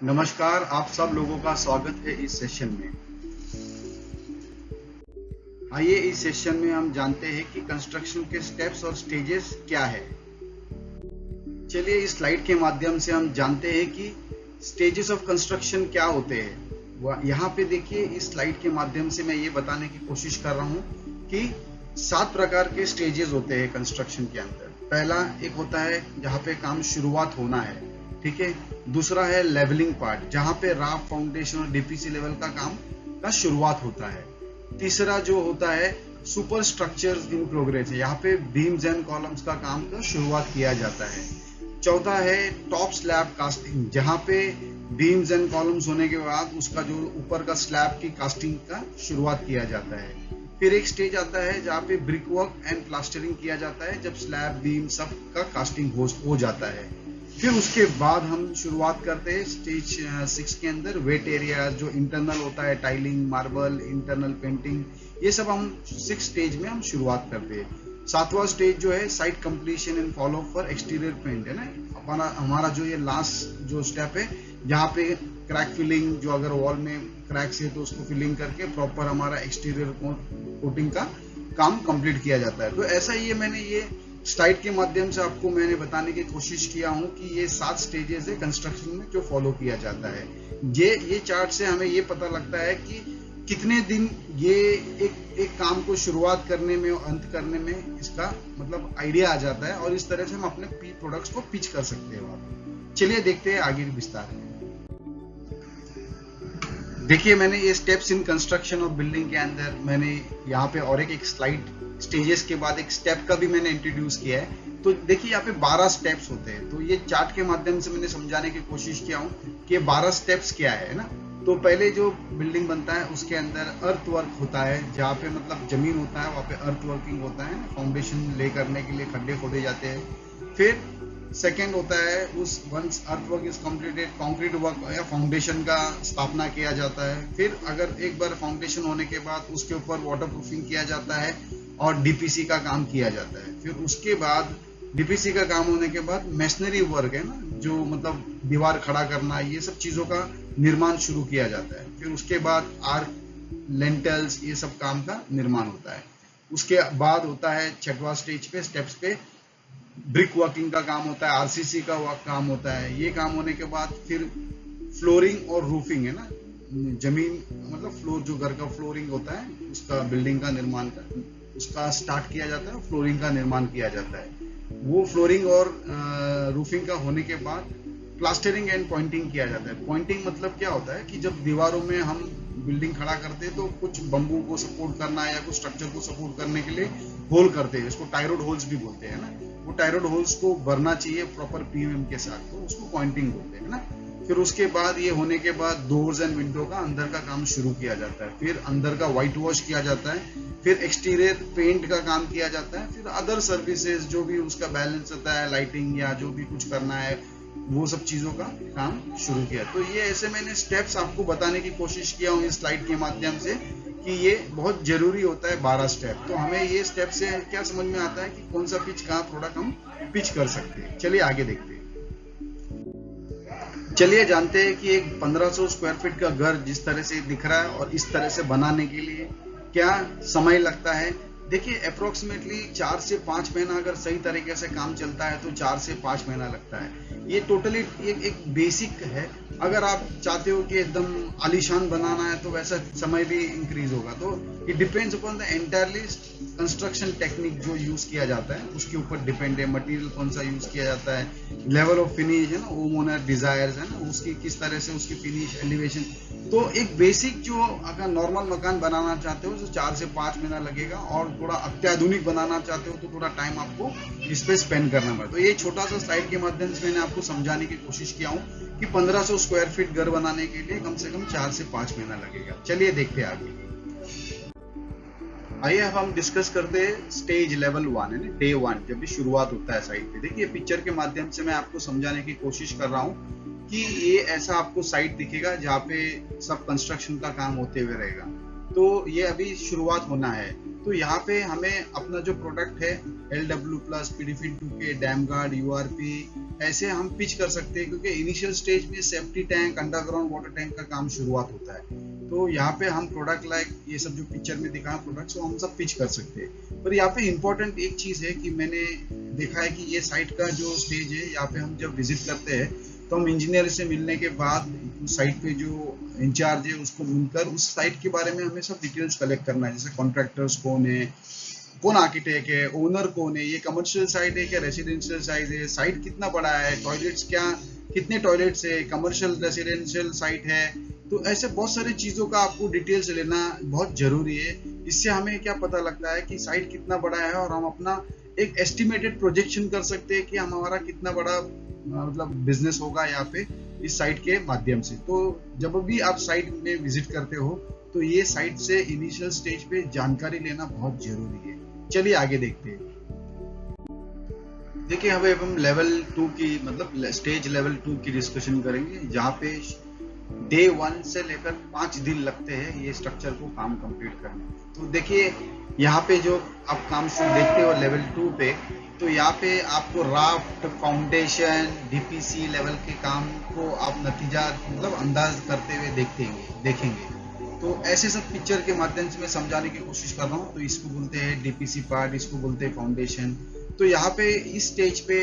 नमस्कार, आप सब लोगों का स्वागत है इस सेशन में। आइए इस सेशन में हम जानते हैं कि कंस्ट्रक्शन के स्टेप्स और स्टेजेस क्या है। चलिए इस स्लाइड के माध्यम से हम जानते हैं कि स्टेजेस ऑफ कंस्ट्रक्शन क्या होते हैं। यहाँ पे देखिए, इस स्लाइड के माध्यम से मैं ये बताने की कोशिश कर रहा हूँ कि 7 प्रकार के स्टेजेस होते हैं कंस्ट्रक्शन के अंदर। पहला एक होता है जहाँ पे काम शुरुआत होना है, ठीक है। दूसरा है लेवलिंग पार्ट, जहां पे राफ, फाउंडेशन और डीपीसी लेवल का काम का शुरुआत होता है। तीसरा जो होता है सुपर स्ट्रक्चर्स इन प्रोग्रेस है, यहाँ पे बीम्स एंड कॉलम्स का काम का शुरुआत किया जाता है। चौथा है टॉप स्लैब कास्टिंग, जहां पे बीम्स एंड कॉलम्स होने के बाद उसका जो ऊपर का स्लैब की कास्टिंग का शुरुआत किया जाता है। फिर एक स्टेज आता है जहाँ पे ब्रिक वर्क एंड प्लास्टरिंग किया जाता है, जब स्लैब, बीम सब का कास्टिंग हो जाता है। फिर उसके बाद हम शुरुआत करते हैं स्टेज 6 के अंदर वेट एरिया, जो इंटरनल होता है, टाइलिंग, मार्बल, इंटरनल पेंटिंग, ये सब हम 6 स्टेज में हम शुरुआत करते हैं। 7वां स्टेज जो है site completion and follow for exterior paint है ना। हमारा जो ये लास्ट जो स्टेप है, जहाँ पे क्रैक फिलिंग, जो अगर वॉल में क्रैक्स है तो उसको फिलिंग करके प्रॉपर हमारा एक्सटीरियर कोटिंग का काम कंप्लीट किया जाता है। तो ऐसा ही मैंने ये स्लाइड के माध्यम से आपको मैंने बताने की कोशिश किया हूं कि ये 7 स्टेजेस है कंस्ट्रक्शन में जो फॉलो किया जाता है। ये चार्ट से हमें ये पता लगता है कि कितने दिन ये एक काम को शुरुआत करने में और अंत करने में इसका मतलब आइडिया आ जाता है, और इस तरह से हम अपने प्रोडक्ट्स को पिच कर सकते हैं। चलिए देखते हैं आगे विस्तार में। देखिए, मैंने ये steps in construction of building के अंदर मैंने यहाँ पे और एक स्लाइड स्टेजेस के बाद एक स्टेप का भी मैंने इंट्रोड्यूस किया है। तो देखिए यहाँ पे 12 स्टेप्स होते हैं। तो ये चार्ट के माध्यम से मैंने समझाने की कोशिश किया हूँ कि 12 स्टेप्स क्या है ना। तो पहले जो बिल्डिंग बनता है उसके अंदर अर्थ वर्क होता है, जहाँ पे मतलब जमीन होता है वहाँ पे अर्थ वर्किंग होता है, फाउंडेशन ले करने के लिए खड्डे खोदे जाते हैं। फिर सेकेंड होता है उस once earth work is completed, concrete work या फाउंडेशन का स्थापना किया जाता है। फिर अगर एक बार फाउंडेशन होने के बाद उसके ऊपर वाटर प्रूफिंग किया जाता है और डीपीसी का काम किया जाता है। फिर उसके बाद डीपीसी का काम होने के बाद मेसनरी वर्क है ना, जो मतलब दीवार खड़ा करना, ये सब चीजों का निर्माण शुरू किया जाता है। फिर उसके बाद आर्क, लेंटल्स, ये सब काम का निर्माण होता है। उसके बाद होता है 6वां स्टेज पे, स्टेप्स पे ब्रिक वर्किंग का काम होता है, आरसीसी का काम होता है। ये काम होने के बाद फिर फ्लोरिंग और रूफिंग है ना, जमीन मतलब फ्लोर, जो घर का फ्लोरिंग होता है उसका, बिल्डिंग का निर्माण का उसका स्टार्ट किया जाता है, फ्लोरिंग का निर्माण किया जाता है। वो फ्लोरिंग और रूफिंग का होने के बाद प्लास्टरिंग एंड पॉइंटिंग किया जाता है। पॉइंटिंग मतलब क्या होता है कि जब दीवारों में हम बिल्डिंग खड़ा करते हैं तो कुछ बम्बू को सपोर्ट करना है या कुछ स्ट्रक्चर को सपोर्ट करने के लिए होल करते हैं, इसको टाइरोड होल्स भी बोलते हैं ना। वो टाइरोड होल्स को भरना चाहिए प्रॉपर पीएम के साथ, तो उसको पॉइंटिंग बोलते हैं ना। फिर उसके बाद ये होने के बाद डोर्स एंड विंडो का अंदर का काम शुरू किया जाता है। फिर अंदर का व्हाइट वॉश किया जाता है। फिर एक्सटीरियर पेंट का काम किया जाता है। फिर अदर सर्विसेज जो भी उसका बैलेंस होता है, लाइटिंग या जो भी कुछ करना है, वो सब चीजों का काम शुरू किया। तो ये ऐसे मैंने स्टेप्स आपको बताने की कोशिश किया हूँ इस स्लाइड के माध्यम से कि ये बहुत जरूरी होता है 12 स्टेप। तो हमें ये स्टेप से क्या समझ में आता है कि कौन सा पिच कहाँ प्रोडक्ट हम पिच कर सकते हैं। चलिए आगे देखते हैं। चलिए जानते हैं कि एक 1500 स्क्वायर फीट का घर जिस तरह से दिख रहा है और इस तरह से बनाने के लिए क्या समय लगता है। देखिए अप्रोक्सीमेटली 4 से 5 महीना अगर सही तरीके से काम चलता है तो 4 से 5 महीना लगता है। ये टोटली एक बेसिक है। अगर आप चाहते हो कि एकदम आलीशान बनाना है तो वैसा समय भी इंक्रीज होगा। तो it depends upon the entirely construction technique जो यूज किया जाता है उसके ऊपर डिपेंड है। मटेरियल कौन सा यूज किया जाता है, लेवल ऑफ फिनिश है ना, होम ओनर डिजायर्स है ना, उसकी किस तरह से उसकी फिनिश, एलिवेशन। तो एक बेसिक जो अगर नॉर्मल मकान बनाना चाहते हो तो 4 से 5 महीना लगेगा, और थोड़ा अत्याधुनिक बनाना चाहते हो तो थोड़ा टाइम आपको इस पे स्पेंड करना पड़ेगा। तो ये छोटा सा स्लाइड के माध्यम से मैंने आपको समझाने की कोशिश किया हूँ कि 1500 स्क्वायर फीट घर बनाने के लिए कम से कम 4 से 5 महीना लगेगा। चलिए देखते हैं आगे। आइए अब हम डिस्कस करते हैं स्टेज लेवल 1 है ना, डे 1, जब भी शुरुआत होता है साइट पे। देखिए पिक्चर के माध्यम से मैं आपको समझाने की कोशिश कर रहा हूँ कि ये ऐसा आपको साइट दिखेगा जहाँ पे सब कंस्ट्रक्शन का काम होते हुए रहेगा। तो ये अभी शुरुआत होना है। तो यहाँ पे हमें अपना जो प्रोडक्ट है LW+, PDFIN 2K, dam guard, URP ऐसे हम पिच कर सकते हैं, क्योंकि इनिशियल स्टेज में safety tank, underground water tank का काम शुरुआत होता है। तो यहाँ पे हम प्रोडक्ट लाइक ये सब जो पिक्चर में दिखा प्रोडक्ट्स हम सब पिच कर सकते हैं। पर यहाँ पे इम्पोर्टेंट एक चीज है कि मैंने देखा है कि ये साइट का जो स्टेज है, यहाँ पे हम जब विजिट करते हैं तो हम इंजीनियर से मिलने के बाद साइट पे जो इंचार्ज है उसको मिलकर उस साइट के बारे में हमें सब डिटेल्स कलेक्ट करना है, जैसे कॉन्ट्रैक्टर्स कौन है, कौन आर्किटेक्ट है, ओनर कौन है, ये कमर्शियल साइट है क्या रेसिडेंशियल साइट है, साइट कितना बड़ा है, टॉयलेट्स कितने टॉयलेट्स है, कमर्शियल रेसिडेंशियल साइट है। तो ऐसे बहुत सारी चीजों का आपको डिटेल्स लेना बहुत जरूरी है। इससे हमें क्या पता लगता है कि साइट कितना बड़ा है और हम अपना एक एस्टिमेटेड प्रोजेक्शन कर सकते हैं कि हमारा कितना बड़ा मतलब बिजनेस होगा यहाँ पे इस साइट के माध्यम से। तो जब भी आप साइट में विजिट करते हो तो ये साइट से इनिशियल स्टेज पे जानकारी लेना बहुत जरूरी है। चलिए आगे देखते हैं। देखिए अभी हम लेवल 2 की मतलब स्टेज लेवल 2 की डिस्कशन करेंगे, जहाँ पे डे 1 से लेकर 5 दिन लगते हैं ये स्ट्रक्चर को काम कंप्लीट करने। तो देखिए यहाँ पे जो आप काम शुरू देखते हो लेवल 2 पे, तो यहाँ पे आपको राफ्ट, फाउंडेशन, डीपीसी लेवल के काम को आप नतीजा मतलब अंदाज करते हुए देखेंगे। तो ऐसे सब पिक्चर के माध्यम से मैं समझाने की कोशिश कर रहा हूँ। तो इसको बोलते हैं डीपीसी पार्ट, इसको बोलते हैं फाउंडेशन। तो यहाँ पे इस स्टेज पे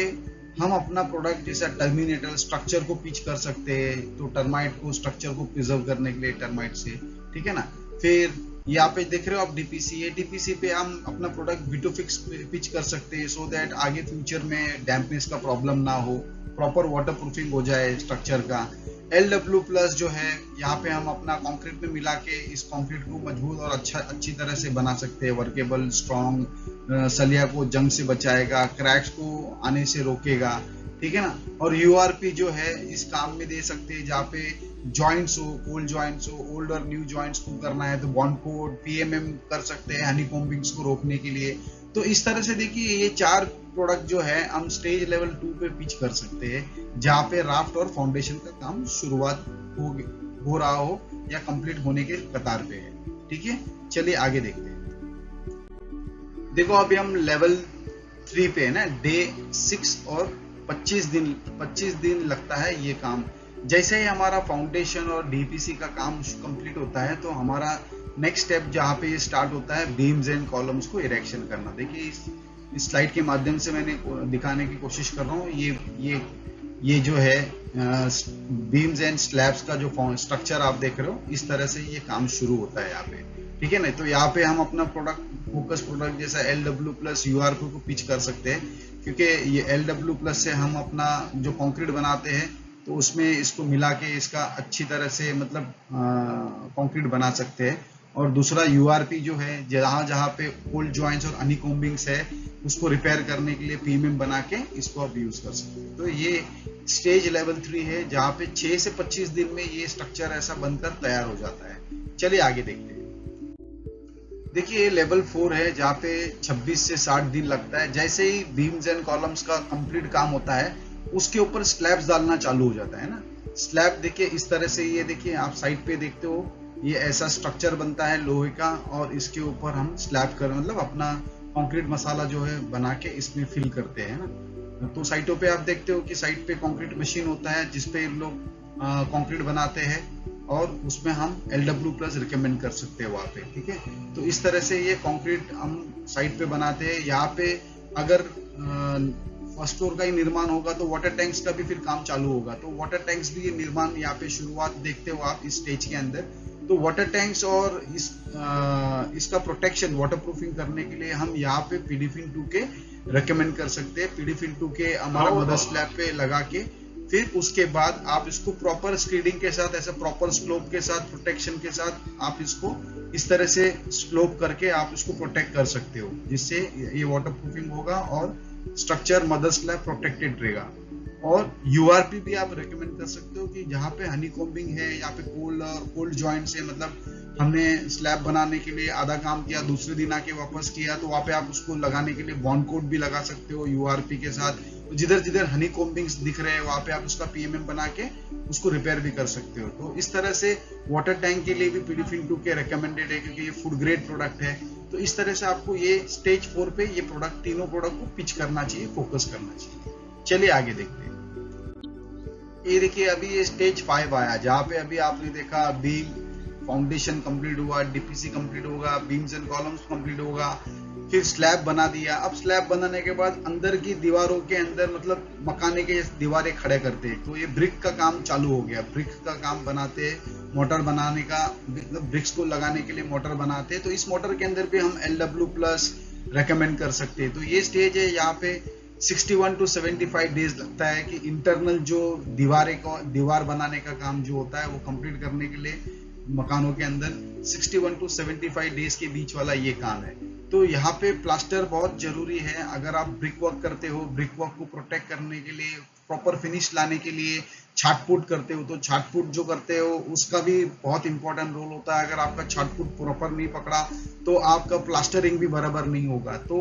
हम अपना प्रोडक्ट जैसा टर्मिनेटर स्ट्रक्चर को पिच कर सकते हैं, तो टर्माइट को स्ट्रक्चर को प्रिजर्व करने के लिए टर्माइट से, ठीक है ना। फिर यहाँ पे देख रहे हो आप डीपीसी है, डीपीसी पे हम अपना प्रोडक्ट विटोफिक्स पिच कर सकते हैं, सो दैट आगे फ्यूचर में डैम्पनेस का प्रॉब्लम ना हो, प्रॉपर वाटर प्रूफिंग हो जाए स्ट्रक्चर का। LW+ जो है यहाँ पे हम अपना कंक्रीट में मिला के इस कंक्रीट को मजबूत और अच्छी तरह से बना सकते हैं, वर्केबल, स्ट्रॉन्ग, सलिया को जंग से बचाएगा, क्रैक्स को आने से रोकेगा, ठीक है ना। और URP जो है इस काम में दे सकते हैं, जहाँ पे जॉइंट्स हो, कोल्ड जॉइंट्स हो, ओल्ड और न्यू जॉइंट्स को करना है तो बॉन्ड कोड, PMM कर सकते हैं हनीकॉम्बिंग्स को रोकने के लिए। तो इस तरह से देखिए ये 4 प्रोडक्ट जो है हम स्टेज लेवल 2 पे पिच कर सकते हैं, जहाँ पे राफ्ट और फाउंडेशन का काम शुरुआत हो रहा हो या कंप्लीट होने के कतार पे है, ठीक है। चलिए आगे देखते हैं। देखो अभी हम लेवल 3 पे है ना, डे 6 और 25 दिन लगता है ये काम। जैसे ही हमारा फाउंडेशन और डीपीसी का काम कंप्लीट होता है तो हमारा नेक्स्ट स्टेप जहाँ पे ये स्टार्ट होता है बीम्स एंड कॉलम्स को इरेक्शन करना। देखिए इस स्लाइड के माध्यम से मैंने दिखाने की कोशिश कर रहा हूँ। ये जो है बीम्स एंड स्लैब्स का जो स्ट्रक्चर आप देख रहे हो, इस तरह से ये काम शुरू होता है यहाँ पे, ठीक है ना। तो यहाँ पे हम अपना फोकस प्रोडक्ट जैसा LW+ URP को पिच कर सकते हैं, क्योंकि ये LW+ से हम अपना जो कंक्रीट बनाते हैं तो उसमें इसको मिला के इसका अच्छी तरह से मतलब कंक्रीट बना सकते हैं। और दूसरा URP जो है जहाँ पे ओल्ड जॉइंट्स और हनीकॉम्बिंग्स है उसको रिपेयर करने के लिए PMM बना के इसको आप यूज कर सकते हैं। तो ये स्टेज लेवल 3 है, जहाँ पे 6 से 25 दिन में ये स्ट्रक्चर ऐसा बनकर तैयार हो जाता है। चलिए आगे देखते हैं। देखिए ये लेवल 4 है, जहाँ पे 26 से 60 दिन लगता है। जैसे ही बीम्स एंड कॉलम्स का कंप्लीट काम होता है उसके ऊपर स्लैब्स डालना चालू हो जाता है ना। स्लैब देखिए इस तरह से, ये देखिए आप साइड पे देखते हो, ये ऐसा स्ट्रक्चर बनता है लोहे का और इसके ऊपर हम स्लैब कर मतलब अपना कंक्रीट मसाला जो है बना के इसमें फिल करते हैं ना। तो साइटों पे आप देखते हो कि साइट पे कंक्रीट मशीन होता है जिसपे लोग कंक्रीट बनाते हैं और उसमें हम LW+ रिकमेंड कर सकते हैं वहाँ पे, ठीक है। तो इस तरह से ये कंक्रीट हम साइट पे बनाते हैं। यहाँ पे अगर फर्स्ट फ्लोर का ही निर्माण होगा तो वाटर टैंक्स का भी फिर काम चालू होगा। तो वाटर टैंक्स भी ये निर्माण यहाँ पे शुरुआत देखते हो आप इस स्टेज के अंदर। तो वाटर टैंक्स और इसका प्रोटेक्शन, वाटर प्रूफिंग करने के लिए हम यहाँ पे PDFIN 2 के रेकमेंड कर सकते हैं। PDFIN 2 के हमारा मदर स्लैब पे लगा के फिर उसके बाद आप इसको प्रॉपर स्क्रीडिंग के साथ, ऐसा प्रॉपर स्लोप के साथ, प्रोटेक्शन के साथ आप इसको इस तरह से स्लोप करके आप इसको प्रोटेक्ट कर सकते हो, जिससे ये वाटर प्रूफिंग होगा और स्ट्रक्चर मदर स्लैब प्रोटेक्टेड रहेगा। और URP भी आप रेकमेंड कर सकते हो कि जहाँ पे हनीकॉम्बिंग है, यहाँ पे कोल्ड जॉइंट्स है, मतलब हमने स्लैब बनाने के लिए आधा काम किया, दूसरे दिन आके वापस किया, तो वहाँ पे आप उसको लगाने के लिए बॉन्ड कोड भी लगा सकते हो URP के साथ। तो जिधर हनीकॉम्बिंग्स दिख रहे हैं वहाँ पे आप उसका PMM बना के उसको रिपेयर भी कर सकते हो। तो इस तरह से वाटर टैंक के लिए भी PDFIN 2 के रेकमेंडेड है, क्योंकि ये फूड ग्रेड प्रोडक्ट है। तो इस तरह से आपको ये स्टेज 4 पे ये प्रोडक्ट, तीनों प्रोडक्ट को पिच करना चाहिए, फोकस करना चाहिए। चलिए आगे देखते हैं। ये देखिए अभी ये स्टेज 5 आया, जहाँ पे अभी आपने देखा बीम फाउंडेशन कंप्लीट हुआ, डीपीसी कंप्लीट होगा, बीम्स एंड कॉलम्स कंप्लीट होगा, फिर स्लैब बना दिया। अब स्लैब बनाने के बाद अंदर की दीवारों के अंदर मतलब मकाने के दीवारें खड़े करते हैं, तो ये ब्रिक का काम चालू हो गया। ब्रिक का काम बनाते, मोटर बनाने का, ब्रिक्स को लगाने के लिए मोटर बनाते हैं। तो इस मोटर के अंदर भी हम LW+ रेकमेंड कर सकते हैं। तो ये स्टेज है, यहाँ पे 61 to 75 डेज लगता है कि इंटरनल जो दीवार बनाने का काम जो होता है वो कंप्लीट करने के लिए मकानों के अंदर 61 to 75 डेज के बीच वाला ये काम है। तो यहाँ पे प्लास्टर बहुत जरूरी है। अगर आप ब्रिक वर्क करते हो, ब्रिक वर्क को प्रोटेक्ट करने के लिए, प्रॉपर फिनिश लाने के लिए छाटपुट करते हो, तो छाटपुट जो करते हो उसका भी बहुत इंपॉर्टेंट रोल होता है। अगर आपका छाटपुट प्रॉपर नहीं पकड़ा तो आपका प्लास्टरिंग भी बराबर नहीं होगा। तो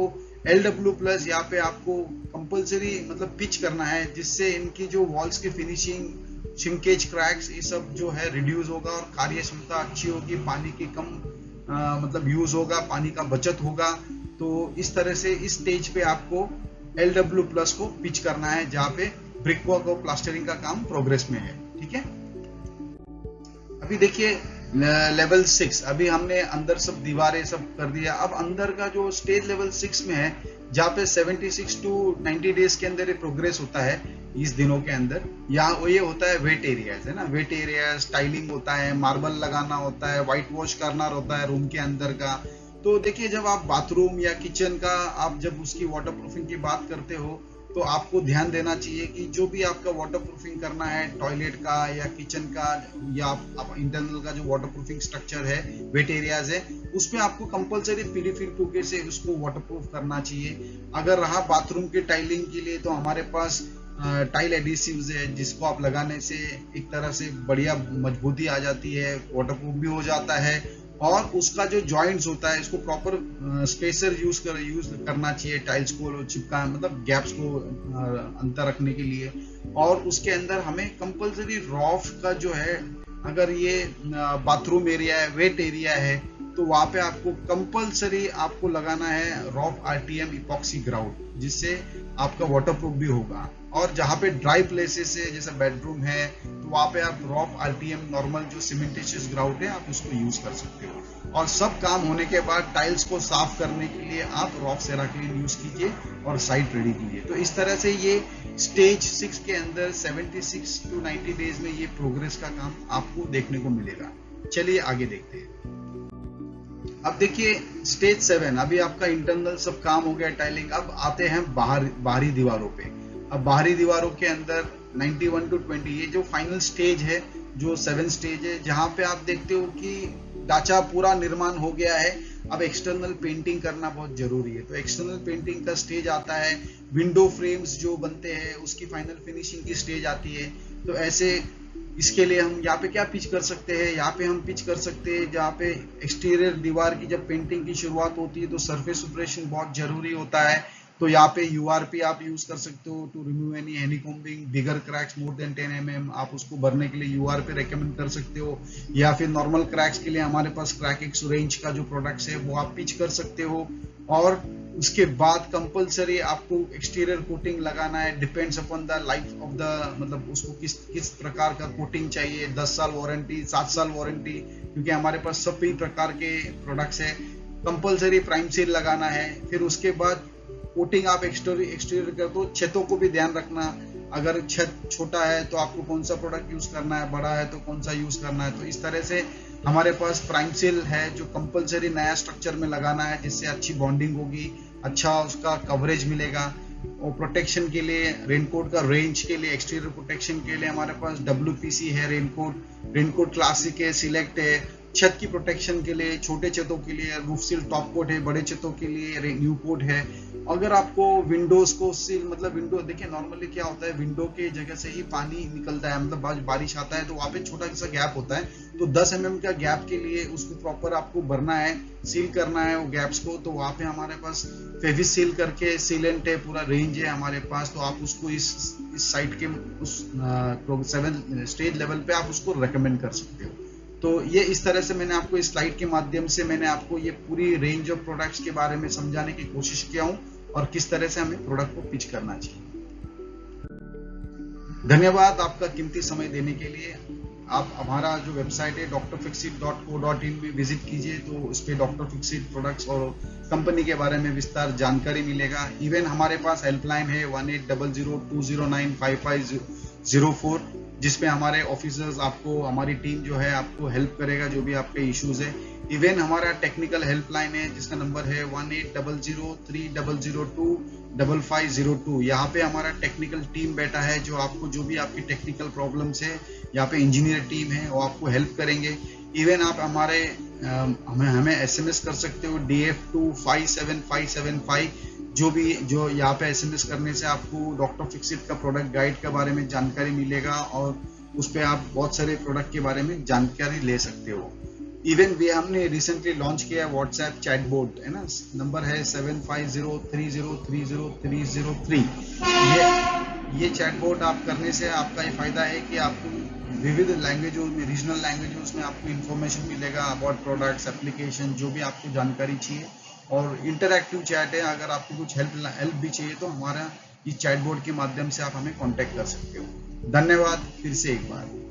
LW+ यहाँ पे आपको कंपलसरी मतलब पिच करना है, जिससे इनकी जो वॉल्स की फिनिशिंग, शिंकेज, क्रैक्स, ये सब जो है रिड्यूस होगा और कार्य क्षमता अच्छी होगी, पानी की कम मतलब यूज होगा, पानी का बचत होगा। तो इस तरह से इस स्टेज पे आपको LW+ को पिच करना है, जहाँ पे ब्रिक वर्क और प्लास्टरिंग का काम प्रोग्रेस में है। ठीक है, अभी देखिए लेवल 6, अभी हमने अंदर सब दीवारें सब कर दिया। अब अंदर का जो स्टेज लेवल 6 में है, जहाँ पे 76 to 90 डेज के अंदर ये प्रोग्रेस होता है। इस दिनों के अंदर यहाँ ये होता है वेट एरियाज, है ना, वेट एरिया, स्टाइलिंग होता है, मार्बल लगाना होता है, व्हाइट वॉश करना होता है रूम के अंदर का। तो देखिए जब आप बाथरूम या किचन का आप जब उसकी वाटर प्रूफिंग की बात करते हो, तो आपको ध्यान देना चाहिए कि जो भी आपका वाटर प्रूफिंग करना है, टॉयलेट का या किचन का या आप इंटरनल का जो वाटर प्रूफिंग स्ट्रक्चर है, वेट एरियाज है, उसमें आपको कंपलसरी PDFIL 2K से उसको वाटर प्रूफ करना चाहिए। अगर रहा बाथरूम के टाइलिंग के लिए, तो हमारे पास टाइल एडिसिव्स है, जिसको आप लगाने से एक तरह से बढ़िया मजबूती आ जाती है, वाटर प्रूफ भी हो जाता है। और उसका जो जॉइंट्स होता है, इसको प्रॉपर स्पेसर यूज करना चाहिए, टाइल्स को चिपका मतलब गैप्स को अंतर रखने के लिए। और उसके अंदर हमें कंपलसरी रॉफ का जो है, अगर ये बाथरूम एरिया है, वेट एरिया है, तो वहां पे आपको कंपलसरी आपको लगाना है रॉफ RTM इपॉक्सी ग्राउट, जिससे आपका वाटरप्रूफ भी होगा। और जहाँ पे ड्राई प्लेसेस है, जैसे बेडरूम है, तो वहाँ पे आप रॉफ RTM नॉर्मल जो सीमेंटेशियस ग्राउट है, आप उसको यूज कर सकते हो। और सब काम होने के बाद टाइल्स को साफ करने के लिए आप रॉफ सेराक्लिन यूज कीजिए और साइट रेडी कीजिए। तो इस तरह से ये स्टेज 6 के अंदर 76 to 90 डेज में ये प्रोग्रेस का काम आपको देखने को मिलेगा। चलिए आगे देखते हैं। अब देखिए स्टेज 7, अभी आपका इंटरनल सब काम हो गया, टाइलिंग। अब आते हैं बाहरी दीवारों पे। अब बाहरी दीवारों के अंदर 91 to 20 ये जो फाइनल स्टेज है, जो 7 स्टेज है, जहाँ पे आप देखते हो कि ढांचा पूरा निर्माण हो गया है। अब एक्सटर्नल पेंटिंग करना बहुत जरूरी है। तो एक्सटर्नल पेंटिंग का स्टेज आता है, विंडो फ्रेम्स जो बनते हैं उसकी फाइनल फिनिशिंग की स्टेज आती है। तो ऐसे इसके लिए हम यहाँ पे क्या पिच कर सकते हैं, यहाँ पे हम पिच कर सकते हैं जहाँ पे एक्सटीरियर दीवार की जब पेंटिंग की शुरुआत होती है तो सरफेस ऑपरेशन बहुत जरूरी होता है। तो यहाँ पे URP आप यूज कर सकते हो to remove any honeycombing, bigger cracks more than 10 mm, आप उसको भरने के लिए URP रेकमेंड कर सकते हो। या फिर नॉर्मल क्रैक्स के लिए हमारे पास क्रैकिक्स रेंज का जो प्रोडक्ट्स है वो आप पिच कर सकते हो। और उसके बाद कंपलसरी आपको एक्सटीरियर कोटिंग लगाना है, depends upon the life of the, मतलब उसको किस प्रकार का कोटिंग चाहिए। 10 साल वारंटी, 7 साल वारंटी, क्योंकि हमारे पास सभी प्रकार के प्रोडक्ट्स है। कंपलसरी प्राइम सील लगाना है। फिर उसके बाद कोटिंग आप एक्सटीरियर कर दो। छतों को भी ध्यान रखना, अगर छत छोटा है तो आपको कौन सा प्रोडक्ट यूज करना है, बड़ा है तो कौन सा यूज करना है। तो इस तरह से हमारे पास प्राइम सील है जो कंपलसरी नया स्ट्रक्चर में लगाना है, जिससे अच्छी बॉन्डिंग होगी, अच्छा उसका कवरेज मिलेगा। और प्रोटेक्शन के लिए रेनकोट का रेंज के लिए, एक्सटीरियर प्रोटेक्शन के लिए हमारे पास WPC है, रेनकोट क्लासिक है, सिलेक्ट है। छत की प्रोटेक्शन के लिए, छोटे छतों के लिए रूफ सील टॉप कोट है, बड़े छतों के लिए न्यू कोट है। अगर आपको विंडोज को सील, मतलब विंडो देखिए नॉर्मली क्या होता है, विंडो के जगह से ही पानी निकलता है, मतलब बारिश आता है तो वहाँ पे छोटा सा गैप होता है। तो 10 mm का गैप के लिए उसको प्रॉपर आपको भरना है, सील करना है वो गैप्स को। तो वहाँ पे हमारे पास फेविस सील करके सीलेंट है, पूरा रेंज है हमारे पास। तो आप उसको इस साइट के उस 7 स्टेज लेवल पे आप उसको रेकमेंड कर सकते हो। तो ये इस तरह से मैंने आपको इस स्लाइड के माध्यम से मैंने आपको ये पूरी रेंज ऑफ प्रोडक्ट्स के बारे में समझाने की कोशिश किया हूँ और किस तरह से हमें प्रोडक्ट को पिच करना चाहिए। धन्यवाद आपका कीमती समय देने के लिए। आप हमारा जो वेबसाइट है drfixit.co.in में विजिट कीजिए, तो उस पर डॉक्टर फिक्सिट प्रोडक्ट्स और कंपनी के बारे में विस्तार जानकारी मिलेगा। इवन हमारे पास हेल्पलाइन है 1800-209-5504, जिसपे हमारे ऑफिसर्स आपको, हमारी टीम जो है आपको हेल्प करेगा जो भी आपके इश्यूज है। इवन हमारा टेक्निकल हेल्पलाइन है जिसका नंबर है 1800-3002-5502। यहाँ पे हमारा टेक्निकल टीम बैठा है जो आपको जो भी आपकी टेक्निकल प्रॉब्लम्स है, यहाँ पे इंजीनियर टीम है वो आपको हेल्प करेंगे। इवन आप हमारे हमें एसएमएस कर सकते हो DF2 57575, जो यहाँ पे एसएमएस करने से आपको डॉक्टर फिक्सिट का प्रोडक्ट गाइड के बारे में जानकारी मिलेगा और उस पर आप बहुत सारे प्रोडक्ट के बारे में जानकारी ले सकते हो। इवन भी हमने रिसेंटली लॉन्च किया है व्हाट्सएप चैटबॉट, है ना, नंबर है 7503030303। ये चैटबॉट आप करने से आपका ये फायदा है कि आपको विविध लैंग्वेजों में, रीजनल लैंग्वेजों में आपको इन्फॉर्मेशन मिलेगा अबाउट प्रोडक्ट्स, एप्लीकेशन, जो भी आपको जानकारी चाहिए। और इंटरैक्टिव चैट है, अगर आपको कुछ हेल्प भी चाहिए तो हमारा इस चैटबॉट के माध्यम से आप हमें कांटेक्ट कर सकते हो। धन्यवाद फिर से एक बार।